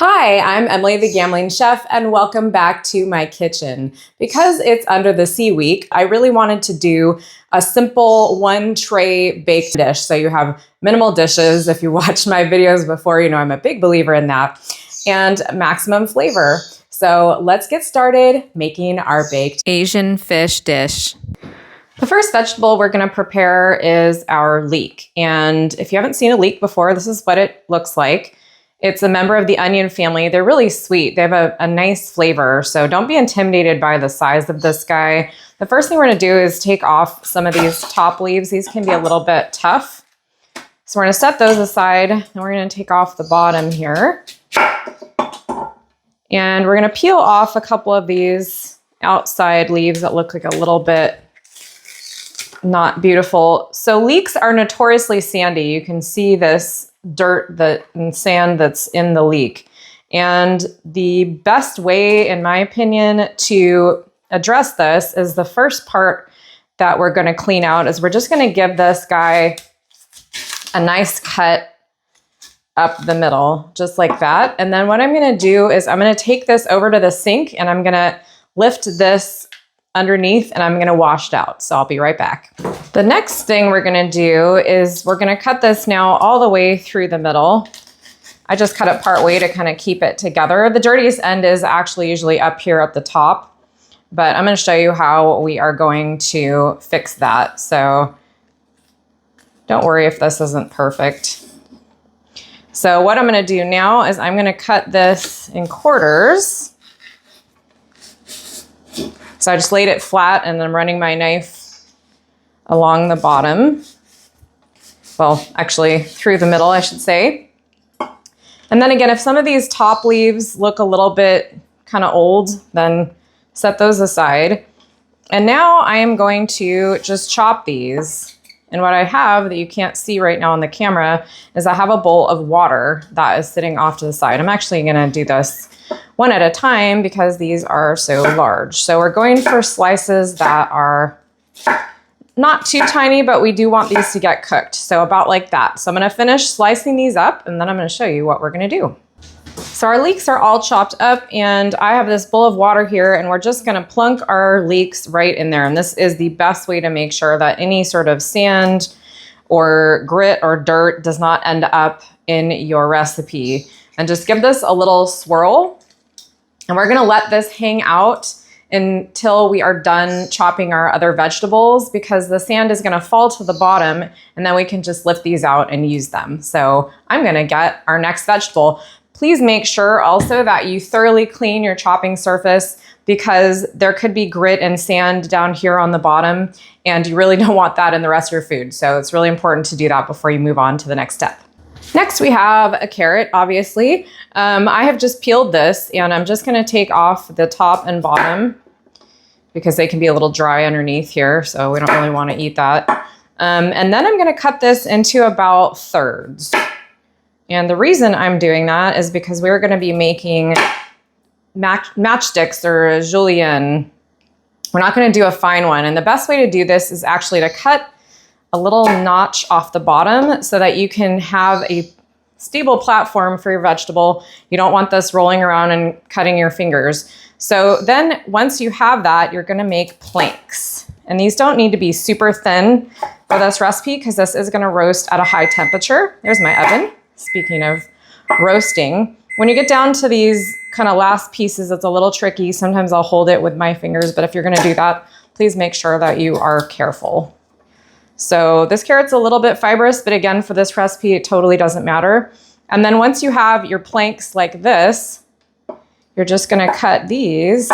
Hi, I'm Emily the Gambling Chef, and welcome back to my kitchen. Because it's under the sea week, I really wanted to do a simple one tray baked dish. So you have minimal dishes. If you watched my videos before, you know I'm a big believer in that, and maximum flavor. So let's get started making our baked Asian fish dish. The first vegetable we're going to prepare is our leek. And if you haven't seen a leek before, this is what it looks like. It's a member of the onion family. They're really sweet. They have a nice flavor, so don't be intimidated by the size of this guy. The first thing we're gonna do is take off some of these top leaves. These can be a little bit tough. So we're gonna set those aside, and we're gonna take off the bottom here. And we're gonna peel off a couple of these outside leaves that look like a little bit not beautiful. So leeks are notoriously sandy. You can see this dirt and sand that's in the leek. And the best way, in my opinion, to address this is the first part that we're going to clean out is we're just going to give this guy a nice cut up the middle, just like that. And then what I'm going to do is I'm going to take this over to the sink and I'm going to lift this underneath and I'm going to wash it out. So I'll be right back. The next thing we're going to do is we're going to cut this now all the way through the middle. I just cut it part way to kind of keep it together. The dirtiest end is actually usually up here at the top, but I'm going to show you how we are going to fix that. So don't worry if this isn't perfect. So what I'm going to do now is I'm going to cut this in quarters. So I just laid it flat and I'm running my knife along the bottom. Well, actually through the middle, I should say. And then again, if some of these top leaves look a little bit kind of old, then set those aside. And now I am going to just chop these. And what I have that you can't see right now on the camera is I have a bowl of water that is sitting off to the side. I'm actually gonna do this one at a time because these are so large. So we're going for slices that are not too tiny, but we do want these to get cooked. So about like that. So I'm gonna finish slicing these up and then I'm gonna show you what we're gonna do. So our leeks are all chopped up and I have this bowl of water here and we're just gonna plunk our leeks right in there. And this is the best way to make sure that any sort of sand or grit or dirt does not end up in your recipe. And just give this a little swirl. And we're gonna let this hang out until we are done chopping our other vegetables because the sand is gonna fall to the bottom and then we can just lift these out and use them. So I'm gonna get our next vegetable. Please make sure also that you thoroughly clean your chopping surface because there could be grit and sand down here on the bottom and you really don't want that in the rest of your food. So it's really important to do that before you move on to the next step. Next, we have a carrot, obviously. I have just peeled this and I'm just gonna take off the top and bottom because they can be a little dry underneath here, so we don't really wanna eat that. And then I'm gonna cut this into about thirds. And the reason I'm doing that is because we're gonna be making matchsticks or julienne. We're not gonna do a fine one. And the best way to do this is actually to cut a little notch off the bottom so that you can have a stable platform for your vegetable. You don't want this rolling around and cutting your fingers. So then once you have that, you're gonna make planks. And these don't need to be super thin for this recipe because this is gonna roast at a high temperature. There's my oven. Speaking of roasting, when you get down to these kind of last pieces, it's a little tricky. Sometimes I'll hold it with my fingers, but if you're gonna do that, please make sure that you are careful. So this carrot's a little bit fibrous, but again, for this recipe, it totally doesn't matter. And then once you have your planks like this, you're just gonna cut these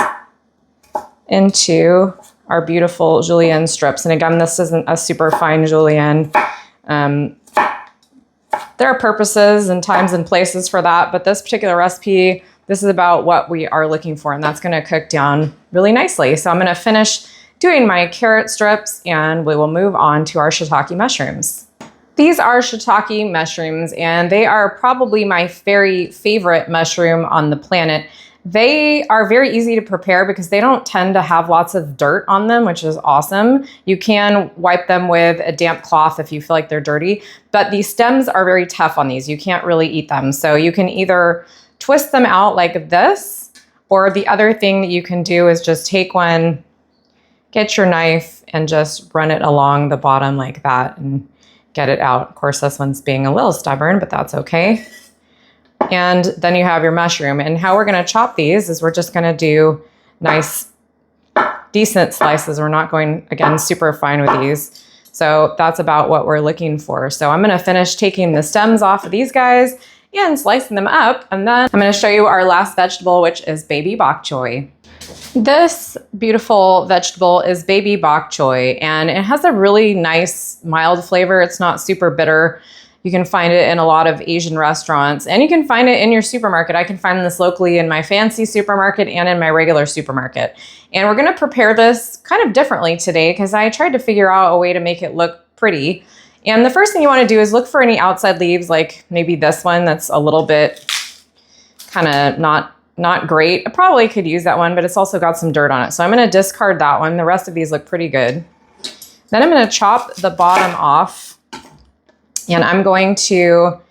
into our beautiful julienne strips. And again, this isn't a super fine julienne. There are purposes and times and places for that, but this particular recipe, this is about what we are looking for, and that's gonna cook down really nicely. So I'm gonna finish doing my carrot strips and we will move on to our shiitake mushrooms. These are shiitake mushrooms and they are probably my very favorite mushroom on the planet. They are very easy to prepare because they don't tend to have lots of dirt on them, which is awesome. You can wipe them with a damp cloth if you feel like they're dirty, but the stems are very tough on these. You can't really eat them. So you can either twist them out like this. Or the other thing that you can do is just take one, get your knife and just run it along the bottom like that and get it out. Of course, this one's being a little stubborn, but that's okay. And then you have your mushroom. And how we're gonna chop these is we're just gonna do nice, decent slices. We're not going, again, super fine with these. So that's about what we're looking for. So I'm gonna finish taking the stems off of these guys and slicing them up. And then I'm gonna show you our last vegetable, which is baby bok choy. This beautiful vegetable is baby bok choy, and it has a really nice mild flavor. It's not super bitter. You can find it in a lot of Asian restaurants, and you can find it in your supermarket. I can find this locally in my fancy supermarket and in my regular supermarket. And we're gonna prepare this kind of differently today because I tried to figure out a way to make it look pretty. And the first thing you wanna do is look for any outside leaves, like maybe this one that's a little bit kind of not great. I probably could use that one, but it's also got some dirt on it. So I'm gonna discard that one. The rest of these look pretty good. Then I'm gonna chop the bottom off, and I'm going to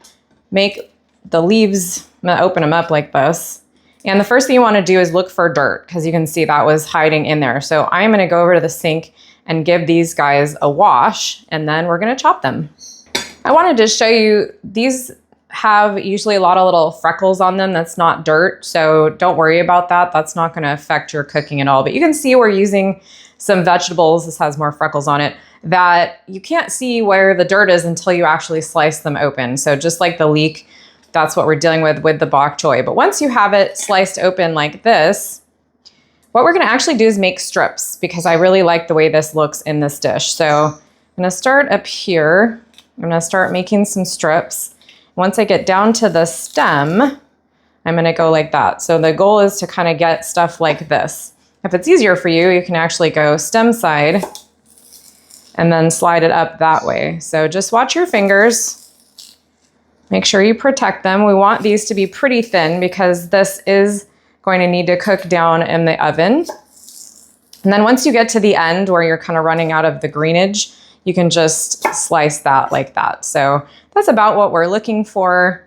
make the leaves, I'm gonna open them up like this. And the first thing you wanna do is look for dirt, because you can see that was hiding in there. So I'm gonna go over to the sink and give these guys a wash, and then we're gonna chop them. I wanted to show you, these have usually a lot of little freckles on them. That's not dirt, so don't worry about that. That's not gonna affect your cooking at all. But you can see we're using some vegetables, this has more freckles on it, that you can't see where the dirt is until you actually slice them open. So just like the leek, that's what we're dealing with the bok choy. But once you have it sliced open like this, what we're gonna actually do is make strips, because I really like the way this looks in this dish. So I'm gonna start up here. I'm gonna start making some strips. Once I get down to the stem, I'm gonna go like that. So the goal is to kind of get stuff like this. If it's easier for you, you can actually go stem side and then slide it up that way. So just watch your fingers. Make sure you protect them. We want these to be pretty thin because this is going to need to cook down in the oven. And then once you get to the end where you're kind of running out of the greenage, you can just slice that like that. So that's about what we're looking for.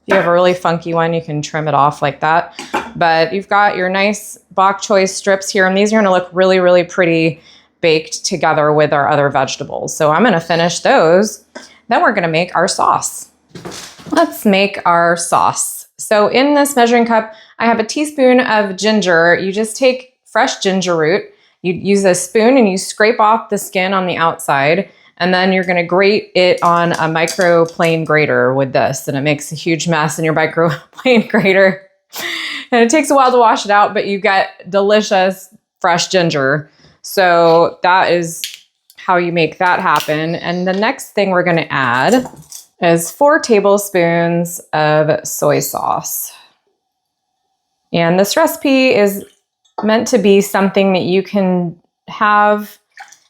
If you have a really funky one, you can trim it off like that. But you've got your nice bok choy strips here, and these are gonna look really, really pretty baked together with our other vegetables. So I'm gonna finish those. Then we're gonna make our sauce. Let's make our sauce. So in this measuring cup, I have a teaspoon of ginger. You just take fresh ginger root, you use a spoon and you scrape off the skin on the outside, and then you're gonna grate it on a microplane grater with this, and it makes a huge mess in your microplane grater. And it takes a while to wash it out, but you get delicious fresh ginger. So that is how you make that happen. And the next thing we're gonna add is 4 tablespoons of soy sauce. And this recipe is meant to be something that you can have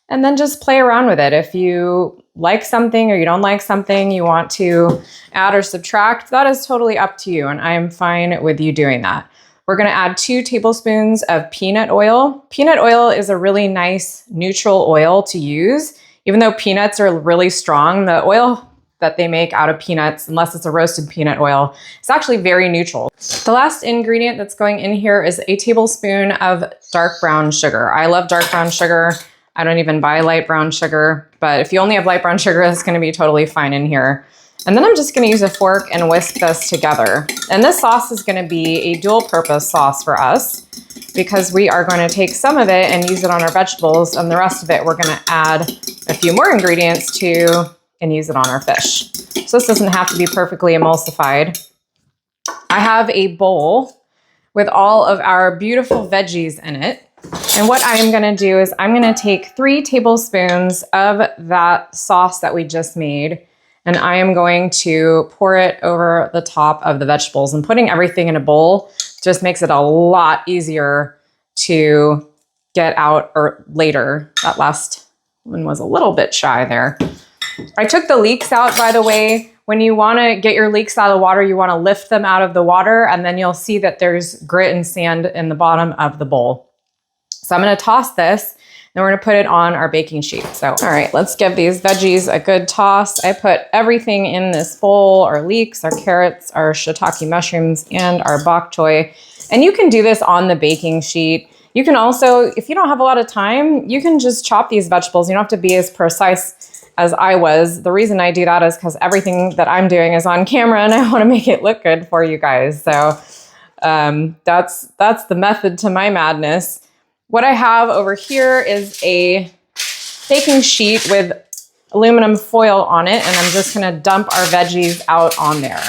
and then just play around with it. If you like something or you don't like something, you want to add or subtract, that is totally up to you, and I am fine with you doing that. We're gonna add 2 tablespoons of peanut oil. Peanut oil is a really nice neutral oil to use. Even though peanuts are really strong, the oil that they make out of peanuts, unless it's a roasted peanut oil, it's actually very neutral. The last ingredient that's going in here is a tablespoon of dark brown sugar. I love dark brown sugar. I don't even buy light brown sugar, but if you only have light brown sugar, that's gonna be totally fine in here. And then I'm just gonna use a fork and whisk this together. And this sauce is gonna be a dual purpose sauce for us, because we are gonna take some of it and use it on our vegetables, and the rest of it we're gonna add a few more ingredients to and use it on our fish. So this doesn't have to be perfectly emulsified. I have a bowl with all of our beautiful veggies in it. And what I am gonna do is I'm gonna take 3 tablespoons of that sauce that we just made, and I am going to pour it over the top of the vegetables. And putting everything in a bowl just makes it a lot easier to get out or later. That last one was a little bit shy there. I took the leeks out, by the way. When you wanna get your leeks out of the water, you wanna lift them out of the water, and then you'll see that there's grit and sand in the bottom of the bowl. So I'm gonna toss this. Then we're gonna put it on our baking sheet. So, all right, let's give these veggies a good toss. I put everything in this bowl, our leeks, our carrots, our shiitake mushrooms, and our bok choy. And you can do this on the baking sheet. You can also, if you don't have a lot of time, you can just chop these vegetables. You don't have to be as precise as I was. The reason I do that is because everything that I'm doing is on camera and I want to make it look good for you guys. So that's the method to my madness. What I have over here is a baking sheet with aluminum foil on it, and I'm just going to dump our veggies out on there.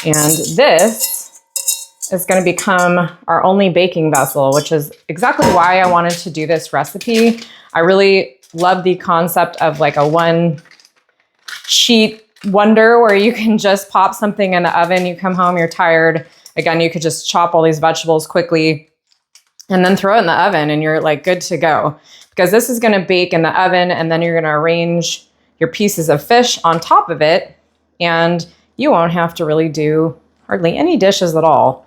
And this is going to become our only baking vessel, which is exactly why I wanted to do this recipe. I really love the concept of like a one sheet wonder where you can just pop something in the oven. You come home, you're tired. Again, you could just chop all these vegetables quickly and then throw it in the oven and you're like good to go. Because this is going to bake in the oven and then you're going to arrange your pieces of fish on top of it and you won't have to really do hardly any dishes at all.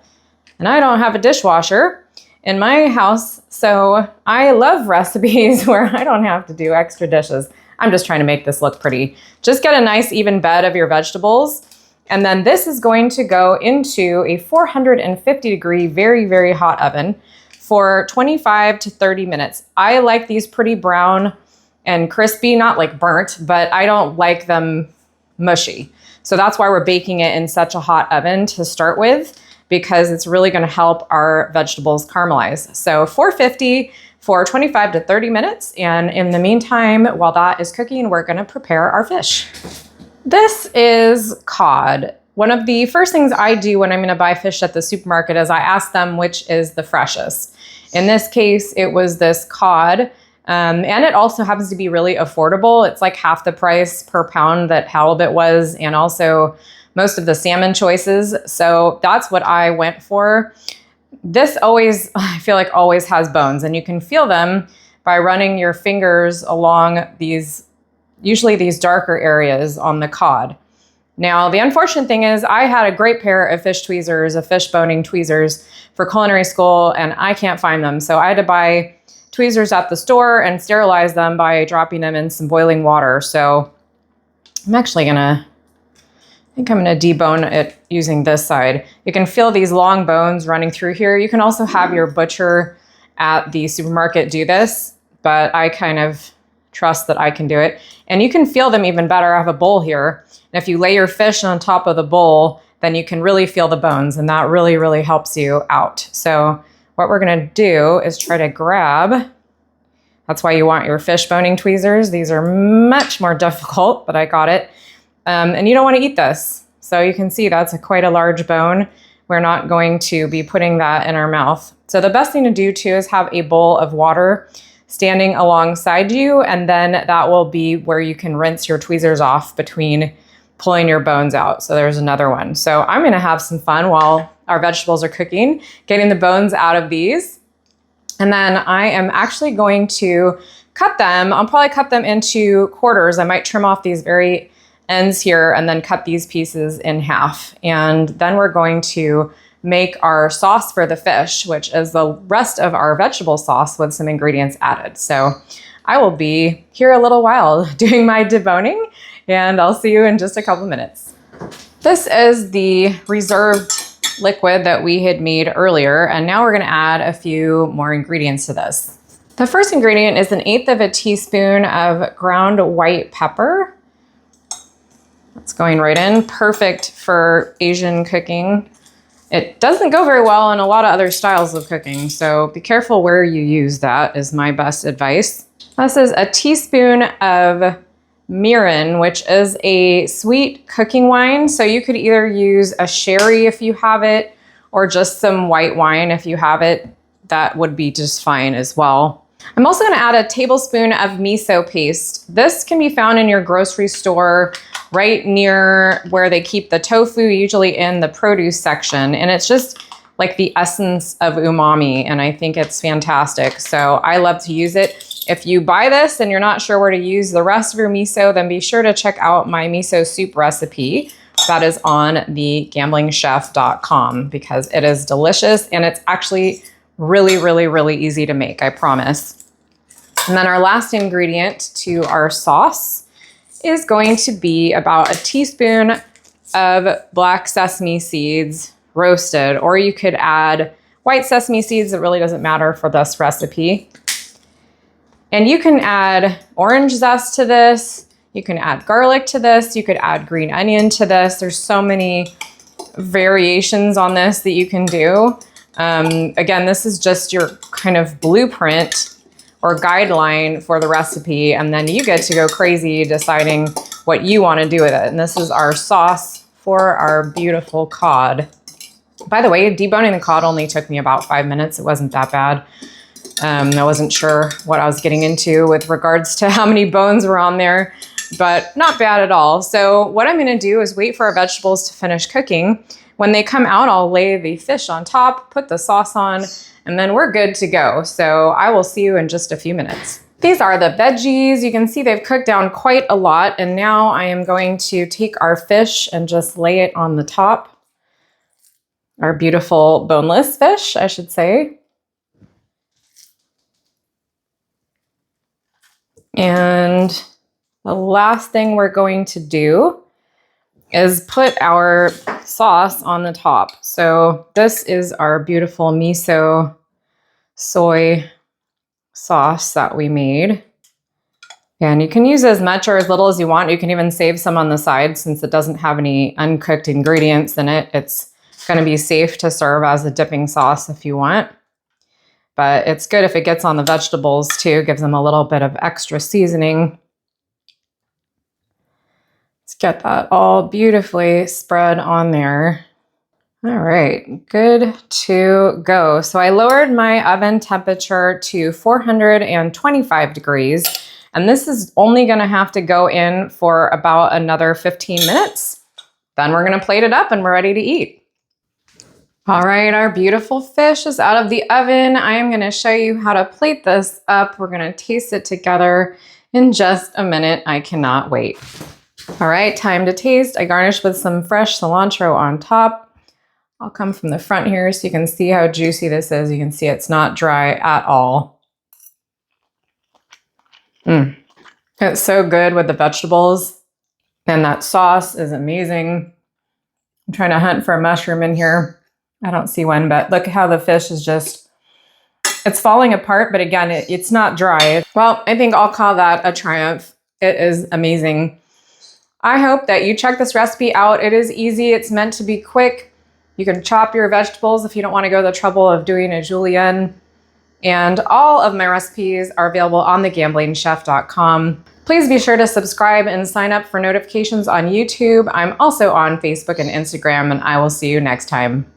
And I don't have a dishwasher in my house, so I love recipes where I don't have to do extra dishes. I'm just trying to make this look pretty. Just get a nice even bed of your vegetables. And then this is going to go into a 450 degree, very, very hot oven for 25 to 30 minutes. I like these pretty brown and crispy, not like burnt, but I don't like them mushy. So that's why we're baking it in such a hot oven to start with, because it's really going to help our vegetables caramelize. So 450 for 25 to 30 minutes. And in the meantime, while that is cooking, we're going to prepare our fish. This is cod. One of the first things I do when I'm going to buy fish at the supermarket is I ask them which is the freshest. In this case, it was this cod. And it also happens to be really affordable. It's like half the price per pound that halibut was, and also most of the salmon choices. So that's what I went for. This always, I feel like always has bones, and you can feel them by running your fingers along these, usually these darker areas on the cod. Now, the unfortunate thing is I had a great pair of fish tweezers, of fish boning tweezers for culinary school, and I can't find them. So I had to buy tweezers at the store and sterilize them by dropping them in some boiling water. So I'm actually I think I'm gonna debone it using this side. You can feel these long bones running through here. You can also have your butcher at the supermarket do this, but I kind of trust that I can do it. And you can feel them even better. I have a bowl here. And if you lay your fish on top of the bowl, then you can really feel the bones, and that really, really helps you out. So what we're gonna do is try to grab, that's why you want your fish boning tweezers. These are much more difficult, but I got it. And you don't want to eat this. So you can see that's quite a large bone. We're not going to be putting that in our mouth. So the best thing to do too is have a bowl of water standing alongside you, and then that will be where you can rinse your tweezers off between pulling your bones out. So there's another one. So I'm going to have some fun while our vegetables are cooking, getting the bones out of these. And then I am actually going to cut them. I'll probably cut them into quarters. I might trim off these very ends here and then cut these pieces in half. And then we're going to make our sauce for the fish, which is the rest of our vegetable sauce with some ingredients added. So I will be here a little while doing my deboning, and I'll see you in just a couple minutes. This is the reserved liquid that we had made earlier, and now we're gonna add a few more ingredients to this. The first ingredient is 1/8 teaspoon of ground white pepper. It's going right in, perfect for Asian cooking. It doesn't go very well in a lot of other styles of cooking, so be careful where you use that is my best advice. This is a teaspoon of mirin, which is a sweet cooking wine. So you could either use a sherry if you have it, or just some white wine if you have it. That would be just fine as well. I'm also gonna add a tablespoon of miso paste. This can be found in your grocery store right near where they keep the tofu, usually in the produce section. And it's just like the essence of umami, and I think it's fantastic. So I love to use it. If you buy this and you're not sure where to use the rest of your miso, then be sure to check out my miso soup recipe. That is on thegamblingchef.com because it is delicious, and it's actually Really, really, really easy to make, I promise. And then our last ingredient to our sauce is going to be about a teaspoon of black sesame seeds roasted, or you could add white sesame seeds. It really doesn't matter for this recipe. And you can add orange zest to this. You can add garlic to this. You could add green onion to this. There's so many variations on this that you can do. Again, this is just your kind of blueprint or guideline for the recipe, and then you get to go crazy deciding what you want to do with it. And this is our sauce for our beautiful cod. By the way, deboning the cod only took me about 5 minutes. It wasn't that bad. I wasn't sure what I was getting into with regards to how many bones were on there, but not bad at all. So what I'm going to do is wait for our vegetables to finish cooking. When they come out, I'll lay the fish on top, put the sauce on, and then we're good to go. So I will see you in just a few minutes. These are the veggies. You can see they've cooked down quite a lot. And now I am going to take our fish and just lay it on the top. Our beautiful boneless fish, I should say. And the last thing we're going to do is put our sauce on the top. So this is our beautiful miso soy sauce that we made. And you can use as much or as little as you want. You can even save some on the side since it doesn't have any uncooked ingredients in it. It's going to be safe to serve as a dipping sauce if you want. But it's good if it gets on the vegetables too. Gives them a little bit of extra seasoning. Let's get that all beautifully spread on there. All right, good to go. So I lowered my oven temperature to 425 degrees, and this is only gonna have to go in for about another 15 minutes. Then we're gonna plate it up and we're ready to eat. All right, our beautiful fish is out of the oven. I am gonna show you how to plate this up. We're gonna taste it together in just a minute. I cannot wait. All right, time to taste. I garnished with some fresh cilantro on top. I'll come from the front here so you can see how juicy this is. You can see it's not dry at all. It's so good with the vegetables. And that sauce is amazing. I'm trying to hunt for a mushroom in here. I don't see one, but look how the fish is just, it's falling apart. But again, it's not dry. Well, I think I'll call that a triumph. It is amazing. I hope that you check this recipe out. It is easy. It's meant to be quick. You can chop your vegetables if you don't want to go the trouble of doing a julienne. And all of my recipes are available on thegamblingchef.com. Please be sure to subscribe and sign up for notifications on YouTube. I'm also on Facebook and Instagram, and I will see you next time.